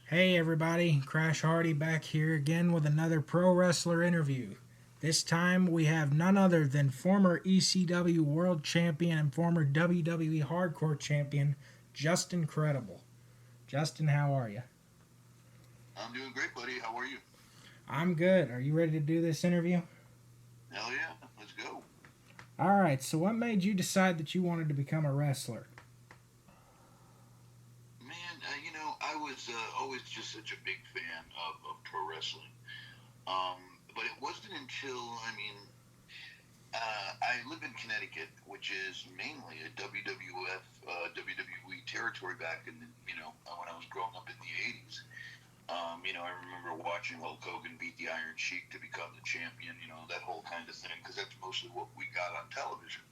Hey everybody, Crash Hardy back here again with another pro wrestler interview. This time we have none other than former ECW World Champion and former WWE Hardcore Champion, Justin Credible. Justin, how are you? I'm doing great, buddy. How are you? I'm good. Are you ready to do this interview? Hell yeah, let's go. Alright, so what made you decide that you wanted to become a wrestler? Man, I was always just such a big fan of pro wrestling. But it wasn't until, I live in Connecticut, which is mainly a WWF, WWE territory back in when I was growing up in the 80s. I remember watching Hulk Hogan beat the Iron Sheik to become the champion, that whole kind of thing, because that's mostly what we got on television.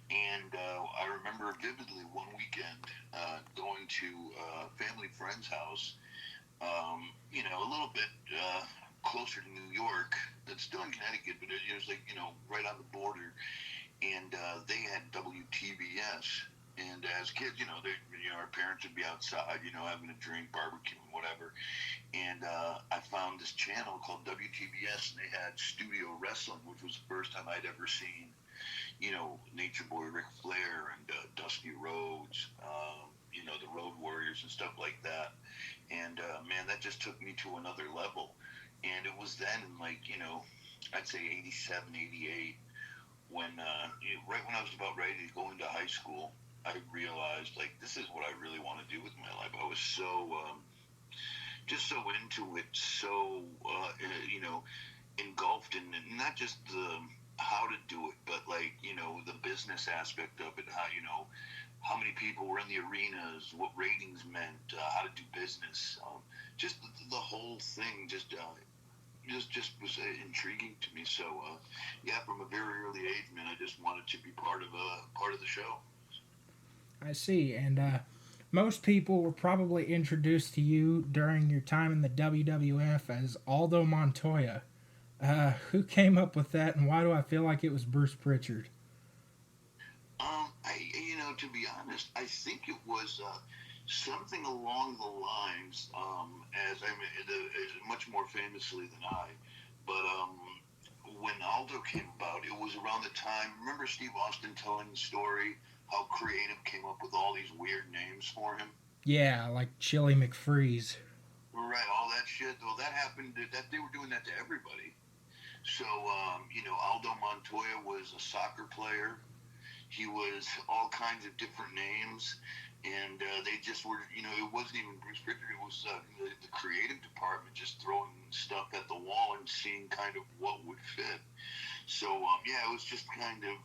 And I remember vividly one weekend going to a family friend's house, a little bit closer to New York. That's still in Connecticut, but it was like, right on the border. And they had WTBS. And as kids, our parents would be outside, having a drink, barbecue, whatever. And I found this channel called WTBS, and they had studio wrestling, which was the first time I'd ever seen Nature Boy Ric Flair and Dusty Rhodes, the Road Warriors and stuff like that. And man, that just took me to another level. And it was then in I'd say 87, 88, when, right when I was about ready to go into high school, I realized like this is what I really want to do with my life. I was so just so into it, so engulfed in not just the how to do it, but the business aspect of it, how many people were in the arenas, what ratings meant, how to do business, just the whole thing, just was intriguing to me. So yeah, from a very early age, man, I just wanted to be part of the show. I see, and most people were probably introduced to you during your time in the WWF as Aldo Montoya. Who came up with that, and why do I feel like it was Bruce Pritchard? To be honest, I think it was something along the lines, as much more famously than I, but when Aldo came about, it was around the time. Remember Steve Austin telling the story how creative came up with all these weird names for him? Yeah, like Chili McFreeze. Right, all that shit. Well, that happened. That they were doing that to everybody. So, Aldo Montoya was a soccer player. He was all kinds of different names, and they just were, it wasn't even Bruce Prichard. It was the creative department just throwing stuff at the wall and seeing kind of what would fit. So, yeah, it was just kind of,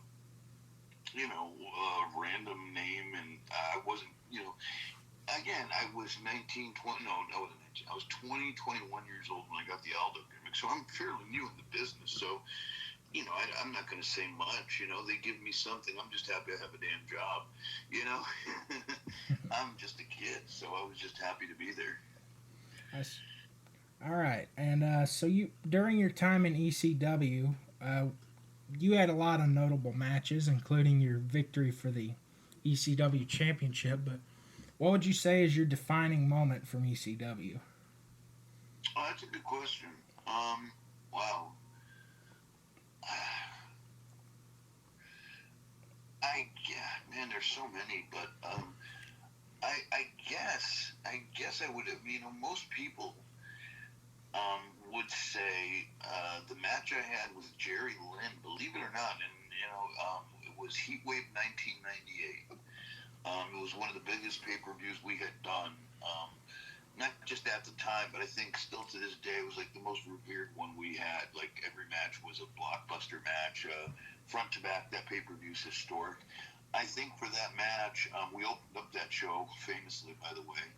a random name, and I wasn't, again, I was 19, 20, no, I wasn't 19. I was 20, 21 years old when I got the Aldo gimmick, so I'm fairly new in the business. So, I'm not going to say much. They give me something. I'm just happy I have a damn job. You know, I'm just a kid, so I was just happy to be there. All right, and so you during your time in ECW, you had a lot of notable matches, including your victory for the ECW Championship. But what would you say is your defining moment from ECW? Oh, that's a good question. Wow. Yeah, man, there's so many, but I guess I would have. Most people would say the match I had with Jerry Lynn, believe it or not, and it was Heatwave 1998. It was one of the biggest pay-per-views we had done. Not just at the time, but I think still to this day, it was like the most revered one we had. Like every match was a blockbuster match, front to back. That pay-per-view is historic. I think for that match, we opened up that show famously, by the way,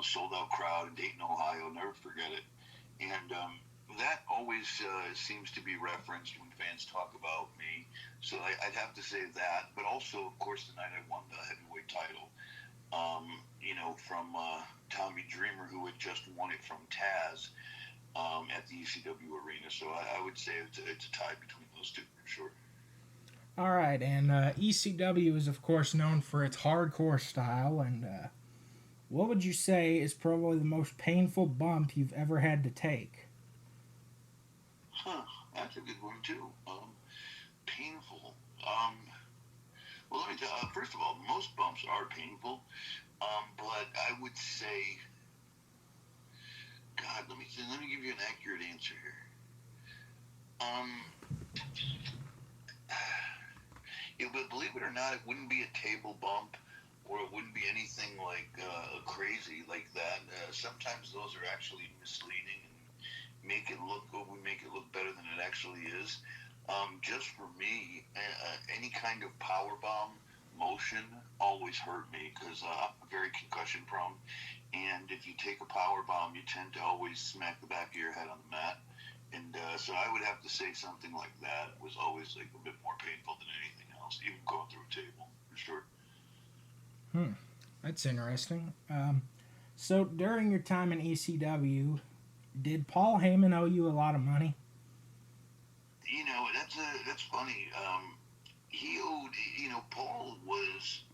sold out crowd in Dayton, Ohio. Never forget it. And that always seems to be referenced when fans talk about me. So I'd have to say that. But also, of course, the night I won the heavyweight title, from Tommy Dreamer, who had just won it from Taz at the ECW arena. So I would say it's a tie between those two for sure. All right, and ECW is of course known for its hardcore style. And What would you say is probably the most painful bump you've ever had to take? Huh, that's a good one too. Painful. Um, well, let me tell. First of all, most bumps are painful. But I would say, God, let me give you an accurate answer here. Um, but believe it or not, it wouldn't be a table bump, or it wouldn't be anything like crazy like that. Sometimes those are actually misleading and make it look good. We make it look better than it actually is. Just for me, any kind of power bomb motion always hurt me because I'm very concussion prone. And if you take a power bomb, you tend to always smack the back of your head on the mat. And so I would have to say something like that was always like a bit more painful than anything else, even going through a table, for sure. Hmm, that's interesting. So during your time in ECW, did Paul Heyman owe you a lot of money? That's funny. He owed, Paul was,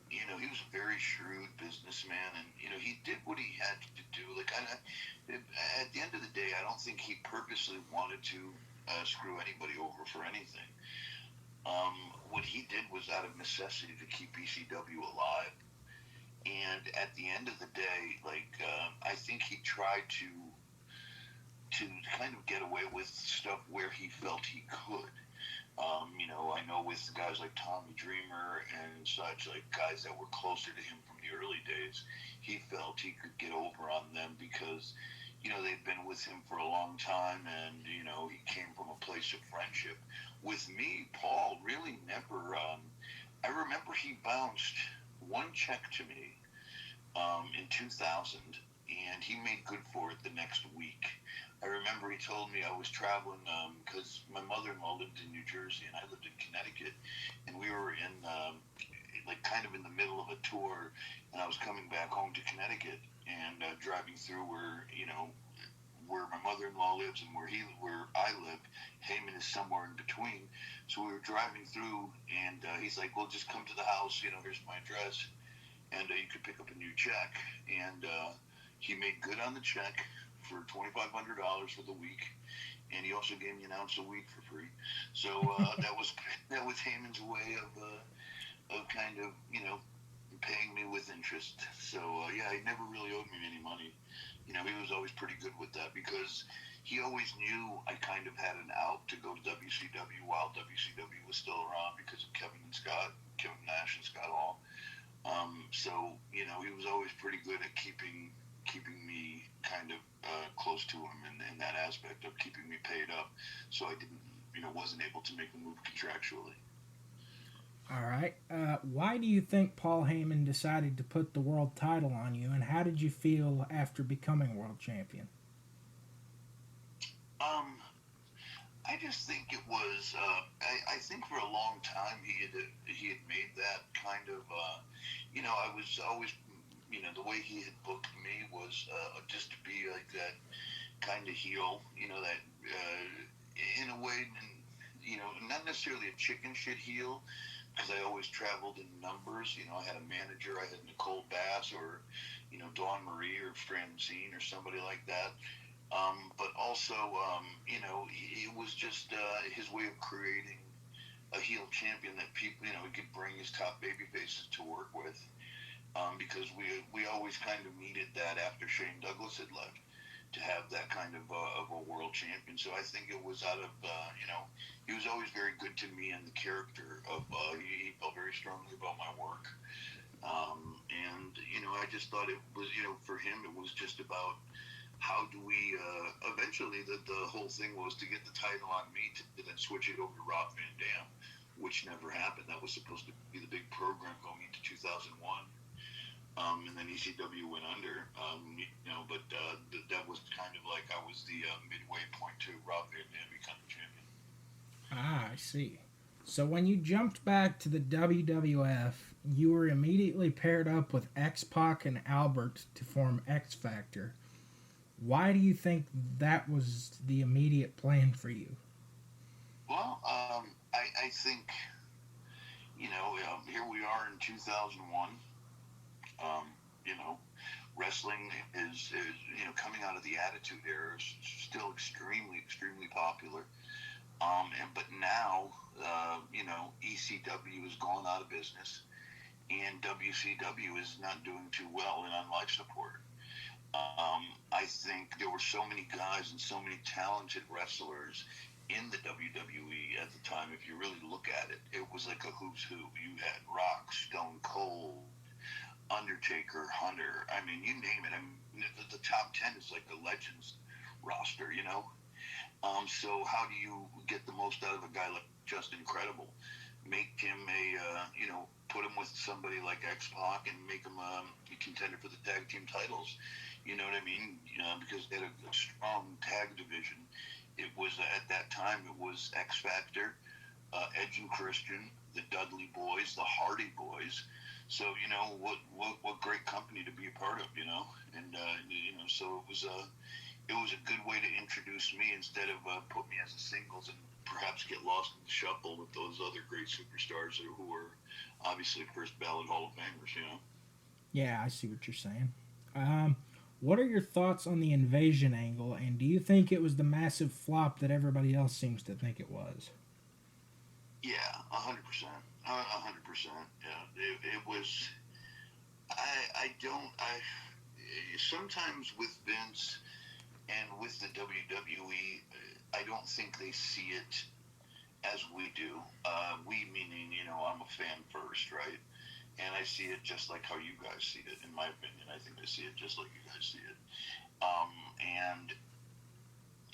he was a very shrewd businessman, and he did what he had to do. Like, at the end of the day, I don't think he purposely wanted to screw anybody over for anything. What he did was out of necessity to keep ECW alive. And at the end of the day, like, I think he tried to kind of get away with stuff where he felt he could. I know with guys like Tommy Dreamer and such, like guys that were closer to him from the early days, he felt he could get over on them because, they'd been with him for a long time and, he came from a place of friendship. With me, Paul really never, I remember he bounced one check to me in 2000, and he made good for it the next week. I remember he told me I was traveling because my mother-in-law lived in New Jersey and I lived in Connecticut, and we were in like kind of in the middle of a tour, and I was coming back home to Connecticut and driving through where my mother-in-law lives and where I live. Heyman is somewhere in between. So we were driving through, and he's like, "Well, just come to the house. Here's my address, and you could pick up a new check." And he made good on the check for $2,500 for the week, and he also gave me an ounce of weed for free. So that was Heyman's way of kind of paying me with interest. So yeah, he never really owed me any money. He was always pretty good with that because he always knew I kind of had an out to go to WCW while WCW was still around because of Kevin Nash and Scott Hall. So he was always pretty good at keeping me kind of close to him in that aspect of keeping me paid up, so I didn't wasn't able to make a move contractually. All right. Why do you think Paul Heyman decided to put the world title on you, and how did you feel after becoming world champion? Um, I just think it was. I think for a long time he had made that kind of. I was always. The way he had booked me was just to be like that kind of heel. That in a way, not necessarily a chicken shit heel, because I always traveled in numbers. I had a manager. I had Nicole Bass or, Dawn Marie or Francine or somebody like that. But also, it was just his way of creating a heel champion that people, he could bring his top baby faces to work with. Because we always kind of needed that after Shane Douglas had left to have that kind of a world champion. So I think it was out of he was always very good to me and the character of he felt very strongly about my work. And I just thought it was for him it was just about how do we eventually the whole thing was to get the title on me to then switch it over to Rob Van Dam, which never happened. That was supposed to be the big program going into 2001. And then ECW went under, but that was kind of like I was the midway point to Rob Van Dam becoming champion. Ah, I see. So when you jumped back to the WWF, you were immediately paired up with X Pac and Albert to form X Factor. Why do you think that was the immediate plan for you? Well, I think, here we are in 2001. Um, you know, Wrestling is coming out of the Attitude Era is still extremely popular. But now ECW has gone out of business, and WCW is not doing too well and on life support. I think there were so many guys and so many talented wrestlers in the WWE at the time. If you really look at it, it was like a who's who. You had Rock, Stone Cold, Undertaker, Hunter. I mean, you name it. I mean, the top 10 is like a Legends roster, you know? So how do you get the most out of a guy like Just Incredible? Make him put him with somebody like X-Pac and make him a contender for the tag team titles. You know what I mean? Because they had a strong tag division. It was, at that time, it was X Factor, Edge and Christian, the Dudley Boys, the Hardy Boys. So, what great company to be a part of, And, so it was a good way to introduce me instead of put me as a singles and perhaps get lost in the shuffle with those other great superstars who were obviously first ballot Hall of Famers, Yeah, I see what you're saying. What are your thoughts on the invasion angle, and do you think it was the massive flop that everybody else seems to think it was? Yeah, 100%. 100%. Yeah, it was. Sometimes with Vince and with the WWE, I don't think they see it as we do. We meaning, I'm a fan first, right? And I see it just like how you guys see it, in my opinion. I think I see it just like you guys see it. And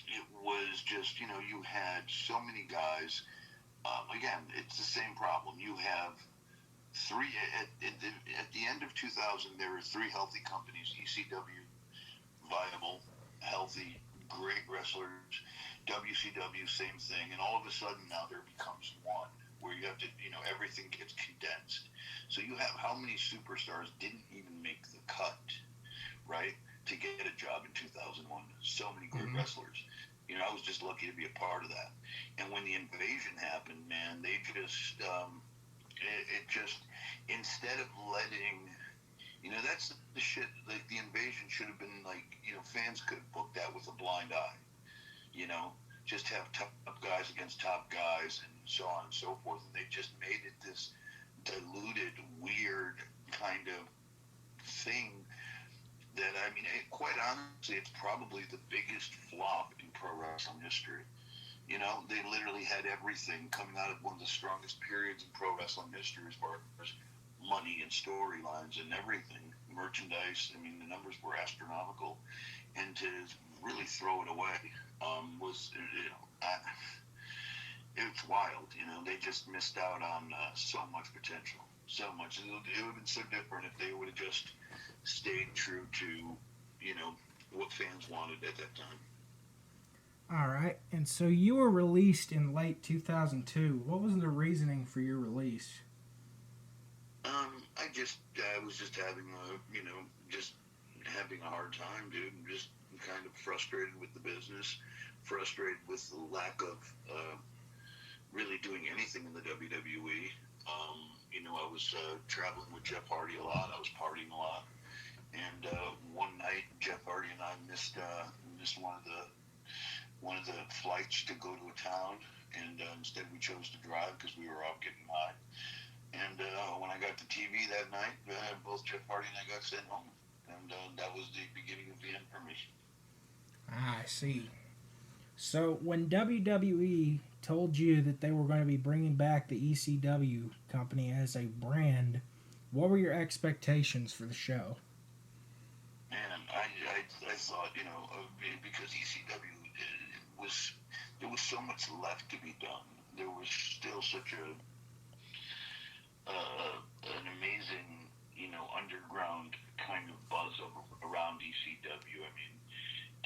it was just, you had so many guys. Again, it's the same problem. You have three, at the end of 2000, there were three healthy companies: ECW, viable, healthy, great wrestlers; WCW, same thing. And all of a sudden now there becomes one where you have to, everything gets condensed. So you have how many superstars didn't even make the cut, right, to get a job in 2001? So many great wrestlers. I was just lucky to be a part of that. And when the invasion happened, man, they just, it just, instead of letting, that's the shit, like the invasion should have been like, fans could have booked that with a blind eye, just have top guys against top guys and so on and so forth. And they just made it this diluted, weird kind of thing that, I mean, quite honestly, it's probably the biggest flop in pro wrestling history. They literally had everything coming out of one of the strongest periods in pro wrestling history as far as money and storylines and everything, merchandise. I mean, the numbers were astronomical, and to really throw it away was, it's wild. They just missed out on so much potential, so much. It would have been so different if they would have just stayed true to, what fans wanted at that time. All right, and so you were released in late 2002. What was the reasoning for your release? I was just having just having a hard time, dude. Just kind of frustrated with the business, frustrated with the lack of really doing anything in the WWE. I was traveling with Jeff Hardy a lot. I was partying a lot, and one night Jeff Hardy and I missed one of the flights to go to a town, and instead we chose to drive because we were out getting high. And when I got to TV that night, both Jeff Hardy and I got sent home, and that was the beginning of the end for me. I see. So when WWE told you that they were going to be bringing back the ECW company as a brand, what were your expectations for the show? Man, I thought, because ECW there was so much left to be done. There was still such an amazing, underground kind of buzz around ECW. I mean,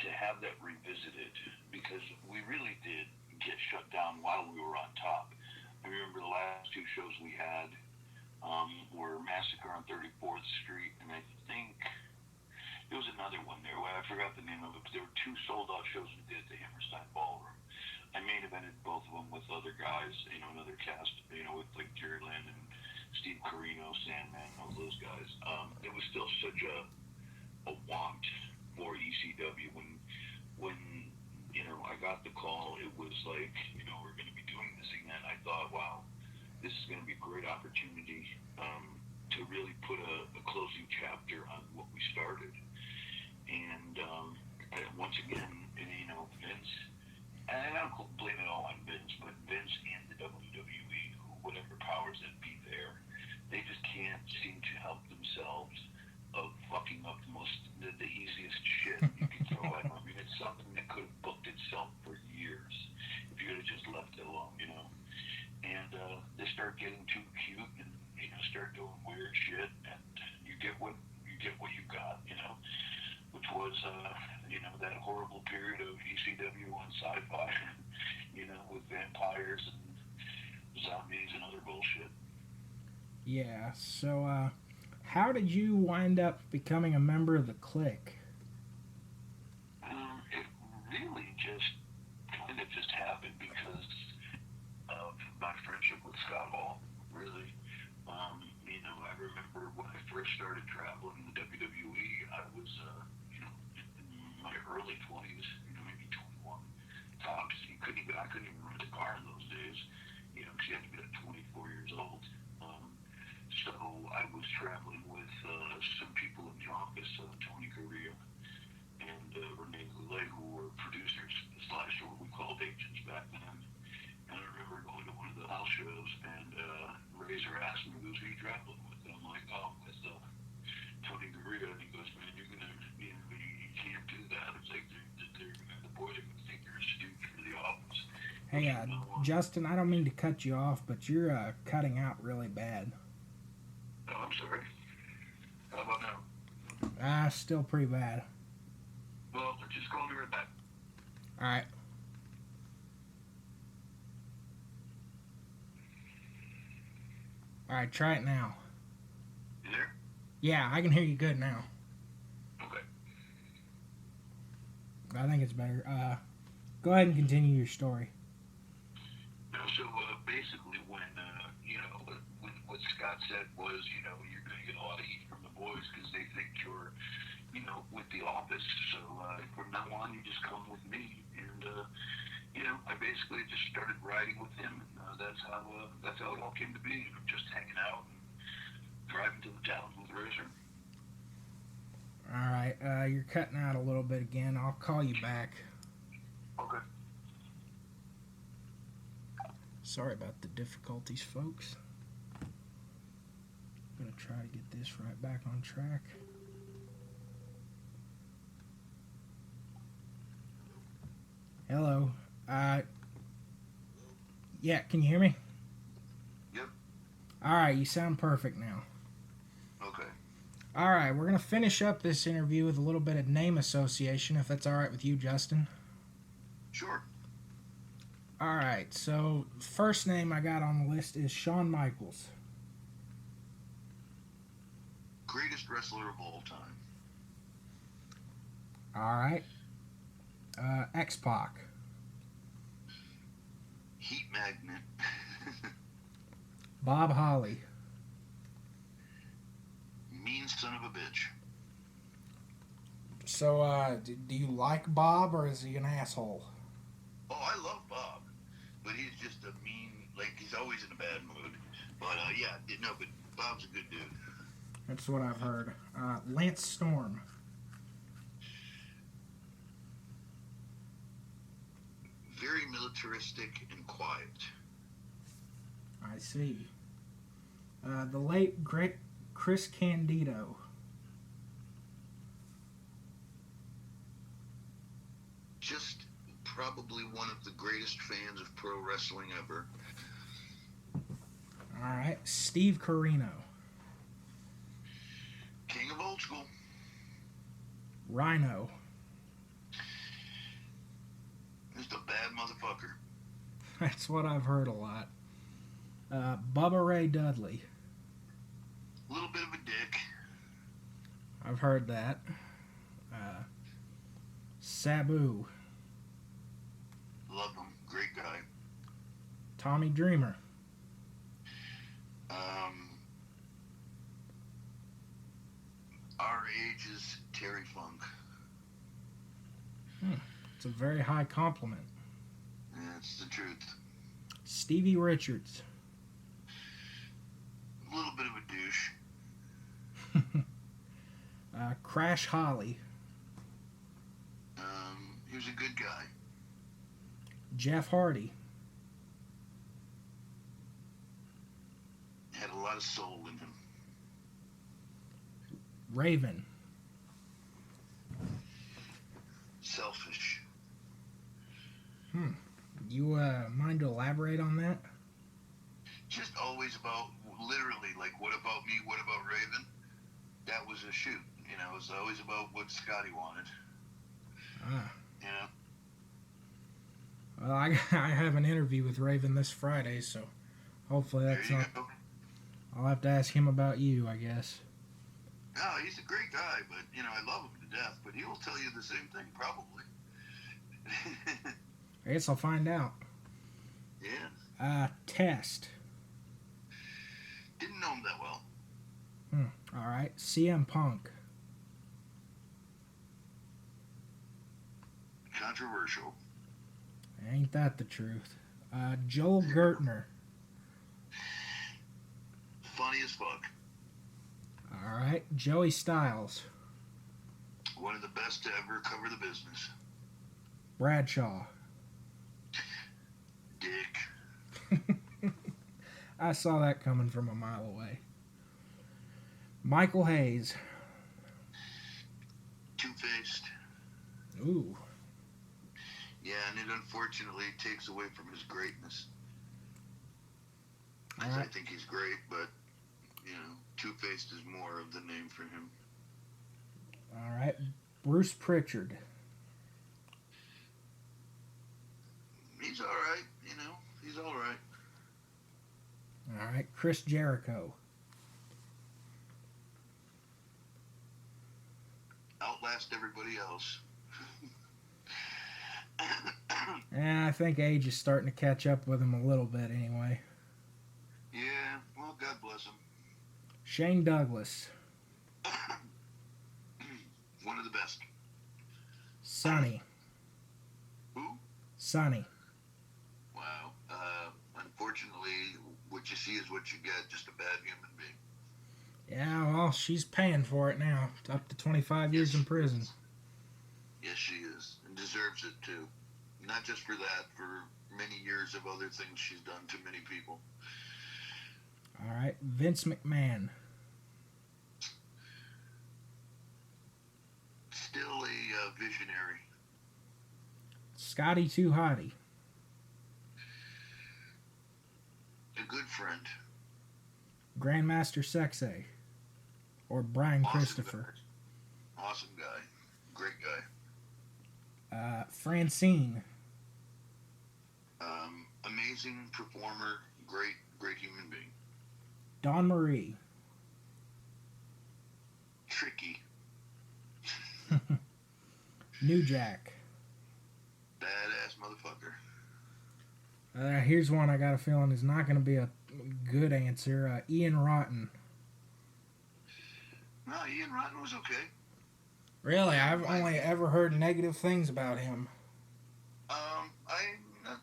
to have that revisited, because we really did get shut down while we were on top. I remember the last two shows we had were Massacre on 34th Street, and I think there was another one there. Well, I forgot the name of it, but there were two sold-out shows we did at the Hammerstein Ballroom. I main evented both of them with other guys, another cast, with like Jerry Lynn and Steve Corino, Sandman, all those guys. It was still such a ECW. When I got the call, it was like, we're going to be doing this again. I thought, wow, this is going to be a great opportunity to really put a closing chapter on what we started. And once again, Vince, and I don't blame it all on Vince, but Vince and the WWE, whatever powers that be there, they just can't seem to help themselves of fucking up the easiest shit you can throw at them. I mean, it's something that could have booked itself for years if you would have just left it alone, And they start getting too cute and start doing weird shit, and you get what you got, which was that horrible period of ECW on Sci-Fi, with vampires and zombies and other bullshit. Yeah. So, how did you wind up becoming a member of the Kliq? It really just happened because of my friendship with Scott Hall. Really, I remember when I first started traveling in the WWE, I was, in my early 20s, maybe 21 tops. I couldn't even rent a car in those days, because you had to be like 24 years old. So I was traveling with some people in the office, Tony Correa and Renee Goulet, who were producers / what we called agents back then. And I remember going to one of the house shows, and Razor asked me, he goes, "Who are you traveling with?" And I'm like, "Oh, with Tony Correa." And he goes, "Man, you're gonna, you can't do that. It's like the boys are gonna think you're a stooge for the office." Hey, Justin, I don't mean to cut you off, but you're cutting out really bad. Oh, I'm sorry. How about now? Still pretty bad. Well, just call me right back. All right. All right, try it now. You there? Yeah, I can hear you good now. Okay. I think it's better. Go ahead and continue your story. So basically, when what Scott said was, you're going to get a lot of heat from the boys because they think you're, with the office. So from now on, you just come with me, and I basically just started riding with him, and that's how it all came to be. Just hanging out and driving to the towns with Razor. All right, you're cutting out a little bit again. I'll call you back. Okay. Sorry about the difficulties, folks. I'm going to try to get this right back on track. Hello. Yeah, can you hear me? Yep. All right, you sound perfect now. Okay. All right, we're going to finish up this interview with a little bit of name association, if that's all right with you, Justin. Sure. All right, so first name I got on the list is Shawn Michaels. Greatest wrestler of all time. All right. X-Pac. Heat magnet. Bob Holly. Mean son of a bitch. So, do you like Bob, or is he an asshole? Oh, I love Bob, but he's just a mean, he's always in a bad mood. But, but Bob's a good dude. That's what I've heard. Lance Storm. Very militaristic and quiet. I see. The late, great Chris Candido. Just probably one of the greatest fans of pro wrestling ever. All right. Steve Corino. King of old school. Rhino. Just a bad motherfucker. That's what I've heard a lot. Bubba Ray Dudley. A little bit of a dick. I've heard that. Sabu. Love him. Great guy. Tommy Dreamer. Our age's Terry Funk. It's a very high compliment. Yeah, it's the truth. Stevie Richards. A little bit of a douche. Crash Holly. He was a good guy. Jeff Hardy. Had a lot of soul in him. Raven. Selfish. You mind to elaborate on that? Just always about, literally, like, what about me? What about Raven? That was a shoot. You know, it was always about what Scotty wanted. Ah. Yeah. Well, I have an interview with Raven this Friday, so hopefully that's not. Go. I'll have to ask him about you, I guess. No, he's a great guy, but, you know, I love him to death, but he will tell you the same thing, probably. I guess I'll find out. Yeah. Test. Didn't know him that well. All right. CM Punk. Controversial. Ain't that the truth? Joel Gertner. Funny as fuck. All right. Joey Styles. One of the best to ever cover the business. Bradshaw. Dick. I saw that coming from a mile away. Michael Hayes. Two-faced. Ooh. Yeah, and it unfortunately takes away from his greatness. All I right. think he's great, but, you know, Two-faced is more of the name for him. All right. Bruce Pritchard. He's all right, you know. He's all right. All right. Chris Jericho. Outlast everybody else. And I think age is starting to catch up with him a little bit anyway. Yeah, well, God bless him. Shane Douglas. One of the best. Sonny. Who? Sonny. Wow. Unfortunately, what you see is what you get. Just a bad human being. Yeah, well, she's paying for it now. Up to 25 years in prison. Yes, she is. And deserves it, too. Not just for that, for many years of other things she's done to many people. All right. Vince McMahon. Still a visionary. Scotty Too Hottie. A good friend. Grandmaster Sexay. Or Brian Christopher. Guy. Awesome guy. Great guy. Francine. Amazing performer. Great human being. Dawn Marie. Tricky. New Jack. Badass motherfucker. Here's one I got a feeling is not going to be a good answer. Ian Rotten. No, Ian Rotten was okay. Really? I've only ever heard negative things about him.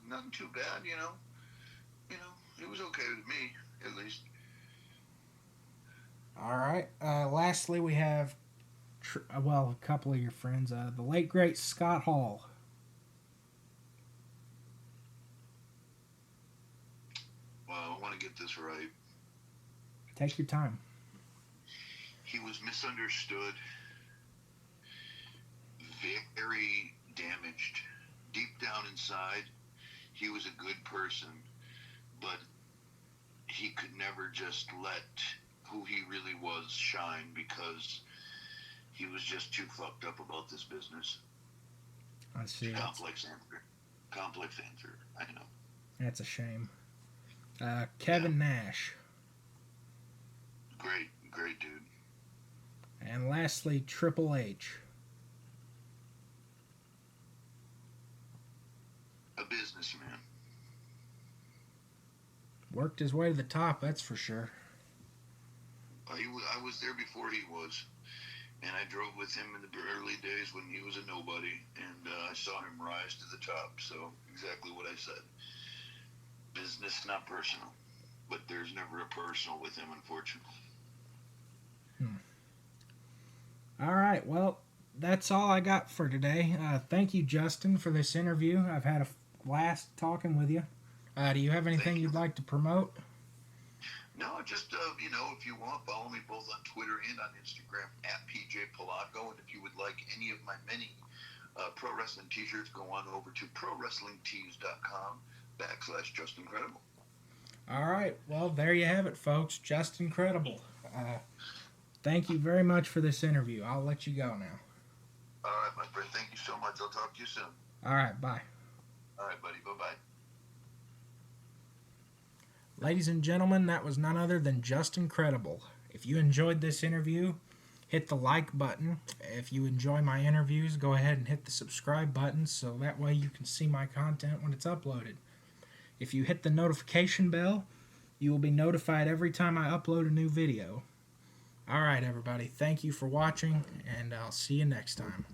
Nothing too bad, you know. You know, it was okay with me, at least. All right. Lastly, we have, a couple of your friends. The late, great Scott Hall. Well, I want to get this right. Take your time. He was misunderstood, very damaged. Deep down inside, he was a good person, but he could never just let who he really was shine because he was just too fucked up about this business. I see. Complex answer. I know. That's a shame. Kevin Nash. Great dude. And lastly, Triple H. A businessman. Worked his way to the top, that's for sure. I was there before he was. And I drove with him in the early days when he was a nobody, and I saw him rise to the top. So exactly what I said. Business, not personal. But there's never a personal with him, unfortunately. All right, well, that's all I got for today. Thank you, Justin, for this interview. I've had a blast talking with you. Do you have anything you'd like to promote? No, just, if you want, follow me both on Twitter and on Instagram at PJ Palaco. And if you would like any of my many pro wrestling t-shirts, go on over to prowrestlingtees.com/Just Incredible. All right, well, there you have it, folks. Just Incredible. Thank you very much for this interview. I'll let you go now. All right, my friend. Thank you so much. I'll talk to you soon. All right, bye. All right, buddy. Bye-bye. Ladies and gentlemen, that was none other than Just Incredible. If you enjoyed this interview, hit the like button. If you enjoy my interviews, go ahead and hit the subscribe button so that way you can see my content when it's uploaded. If you hit the notification bell, you will be notified every time I upload a new video. Alright, everybody, thank you for watching, and I'll see you next time.